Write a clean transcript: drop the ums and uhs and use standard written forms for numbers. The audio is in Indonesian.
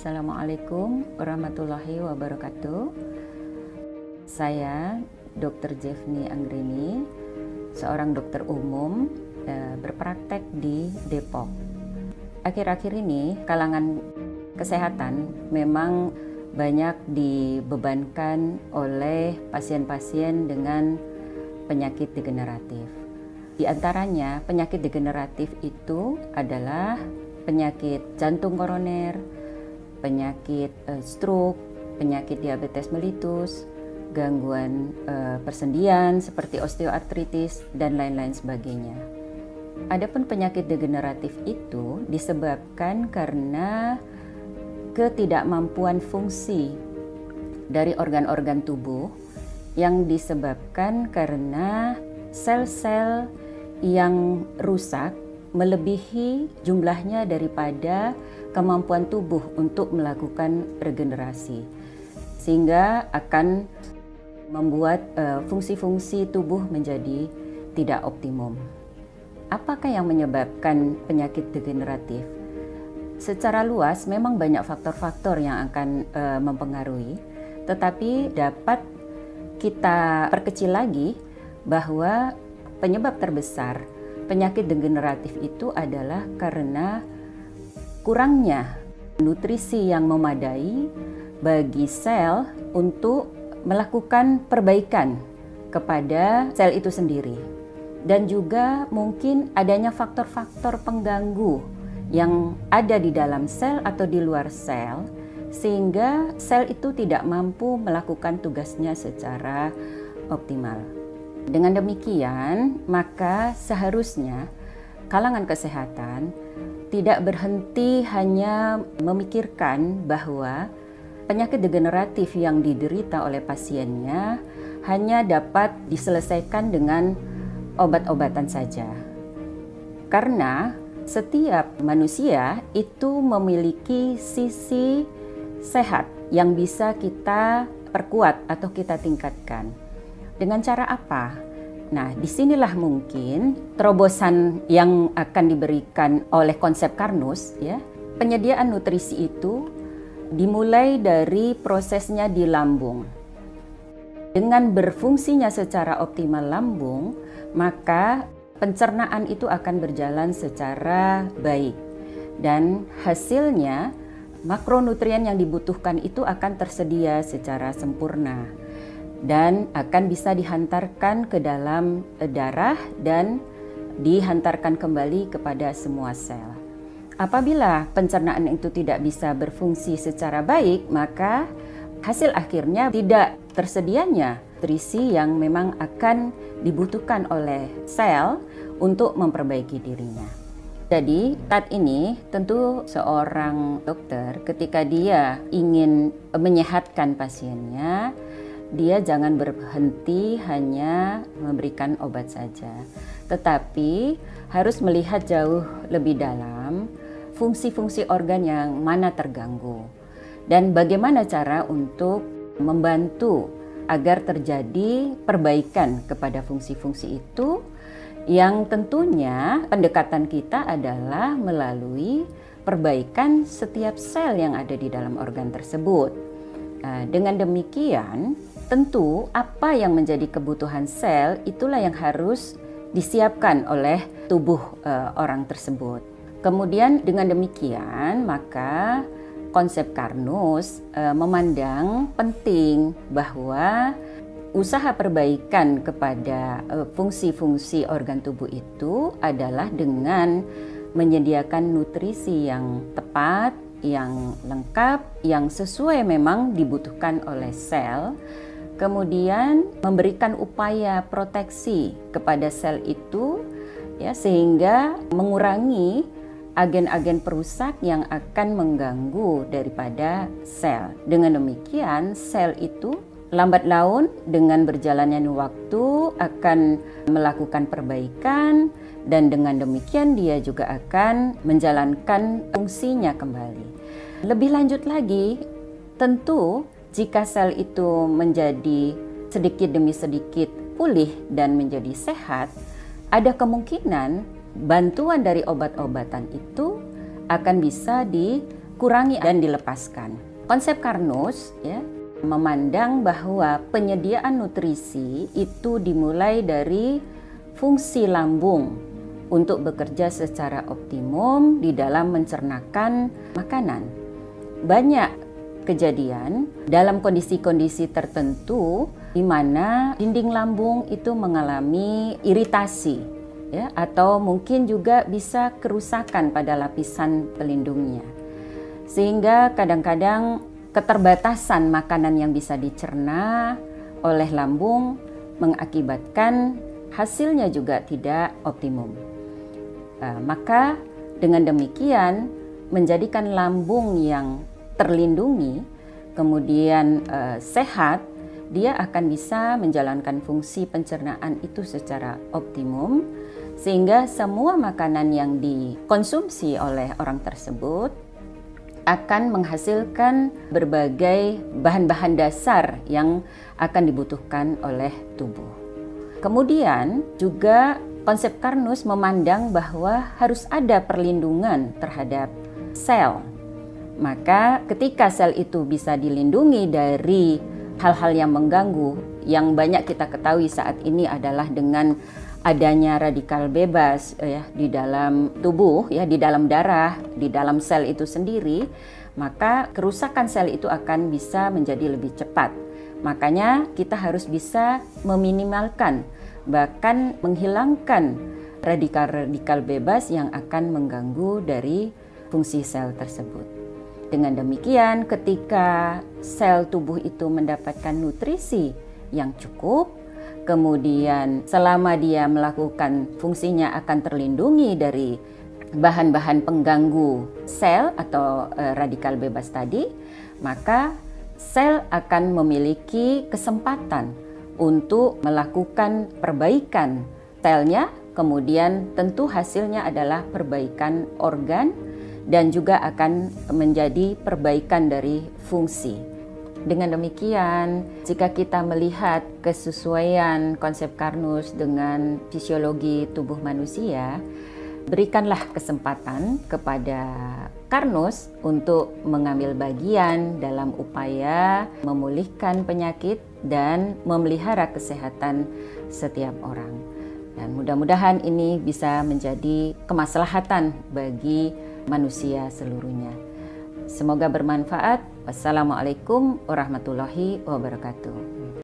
Assalamualaikum warahmatullahi wabarakatuh. Saya Dr. Jeffni Anggrini, seorang dokter umum berpraktek di Depok. Akhir-akhir ini kalangan kesehatan memang banyak dibebankan oleh pasien-pasien dengan penyakit degeneratif. Di antaranya penyakit degeneratif itu adalah penyakit jantung koroner, penyakit stroke, penyakit diabetes mellitus, gangguan persendian seperti osteoartritis, dan lain-lain sebagainya. Adapun penyakit degeneratif itu disebabkan karena ketidakmampuan fungsi dari organ-organ tubuh yang disebabkan karena sel-sel yang rusak melebihi jumlahnya daripada kemampuan tubuh untuk melakukan regenerasi, sehingga akan membuat fungsi-fungsi tubuh menjadi tidak optimum. Apakah yang menyebabkan penyakit degeneratif? Secara luas memang banyak faktor-faktor yang akan mempengaruhi, tetapi dapat kita perkecil lagi bahwa penyebab terbesar penyakit degeneratif itu adalah karena kurangnya nutrisi yang memadai bagi sel untuk melakukan perbaikan kepada sel itu sendiri. Dan juga mungkin adanya faktor-faktor pengganggu yang ada di dalam sel atau di luar sel, sehingga sel itu tidak mampu melakukan tugasnya secara optimal. Dengan demikian, maka seharusnya kalangan kesehatan tidak berhenti hanya memikirkan bahwa penyakit degeneratif yang diderita oleh pasiennya hanya dapat diselesaikan dengan obat-obatan saja. Karena setiap manusia itu memiliki sisi sehat yang bisa kita perkuat atau kita tingkatkan. Dengan cara apa? Nah, disinilah mungkin terobosan yang akan diberikan oleh konsep Karnus, ya. Penyediaan nutrisi itu dimulai dari prosesnya di lambung. Dengan berfungsinya secara optimal lambung, maka pencernaan itu akan berjalan secara baik. Dan hasilnya makronutrien yang dibutuhkan itu akan tersedia secara sempurna dan akan bisa dihantarkan ke dalam darah dan dihantarkan kembali kepada semua sel. Apabila pencernaan itu tidak bisa berfungsi secara baik, maka hasil akhirnya tidak tersedianya nutrisi yang memang akan dibutuhkan oleh sel untuk memperbaiki dirinya. Jadi saat ini tentu seorang dokter ketika dia ingin menyehatkan pasiennya, dia jangan berhenti hanya memberikan obat saja, tetapi harus melihat jauh lebih dalam fungsi-fungsi organ yang mana terganggu dan bagaimana cara untuk membantu agar terjadi perbaikan kepada fungsi-fungsi itu, yang tentunya pendekatan kita adalah melalui perbaikan setiap sel yang ada di dalam organ tersebut. Dengan demikian, tentu apa yang menjadi kebutuhan sel itulah yang harus disiapkan oleh tubuh orang tersebut. Kemudian dengan demikian maka konsep Karnus memandang penting bahwa usaha perbaikan kepada fungsi-fungsi organ tubuh itu adalah dengan menyediakan nutrisi yang tepat, yang lengkap, yang sesuai memang dibutuhkan oleh sel. Kemudian memberikan upaya proteksi kepada sel itu, ya, sehingga mengurangi agen-agen perusak yang akan mengganggu daripada sel. Dengan demikian sel itu lambat laun dengan berjalannya waktu akan melakukan perbaikan, dan dengan demikian dia juga akan menjalankan fungsinya kembali. Lebih lanjut lagi, tentu jika sel itu menjadi sedikit demi sedikit pulih dan menjadi sehat, ada kemungkinan bantuan dari obat-obatan itu akan bisa dikurangi dan dilepaskan. Konsep Carnot ya memandang bahwa penyediaan nutrisi itu dimulai dari fungsi lambung untuk bekerja secara optimum di dalam mencernakan makanan. Banyak kejadian dalam kondisi-kondisi tertentu di mana dinding lambung itu mengalami iritasi ya, atau mungkin juga bisa kerusakan pada lapisan pelindungnya. Sehingga kadang-kadang keterbatasan makanan yang bisa dicerna oleh lambung mengakibatkan hasilnya juga tidak optimum. Maka dengan demikian menjadikan lambung yang terlindungi, kemudian sehat, dia akan bisa menjalankan fungsi pencernaan itu secara optimum, sehingga semua makanan yang dikonsumsi oleh orang tersebut akan menghasilkan berbagai bahan-bahan dasar yang akan dibutuhkan oleh tubuh. Kemudian juga konsep Carnot memandang bahwa harus ada perlindungan terhadap sel. Maka ketika sel itu bisa dilindungi dari hal-hal yang mengganggu, yang banyak kita ketahui saat ini adalah dengan adanya radikal bebas ya di dalam tubuh ya, di dalam darah, di dalam sel itu sendiri, maka kerusakan sel itu akan bisa menjadi lebih cepat. Makanya kita harus bisa meminimalkan, bahkan menghilangkan radikal-radikal bebas yang akan mengganggu dari fungsi sel tersebut. Dengan demikian, ketika sel tubuh itu mendapatkan nutrisi yang cukup, kemudian selama dia melakukan fungsinya akan terlindungi dari bahan-bahan pengganggu sel atau radikal bebas tadi, maka sel akan memiliki kesempatan untuk melakukan perbaikan selnya, kemudian tentu hasilnya adalah perbaikan organ dan juga akan menjadi perbaikan dari fungsi. Dengan demikian, jika kita melihat kesesuaian konsep Carnot dengan fisiologi tubuh manusia, berikanlah kesempatan kepada Carnot untuk mengambil bagian dalam upaya memulihkan penyakit dan memelihara kesehatan setiap orang. Dan mudah-mudahan ini bisa menjadi kemaslahatan bagi manusia seluruhnya. Semoga bermanfaat. Wassalamualaikum warahmatullahi wabarakatuh.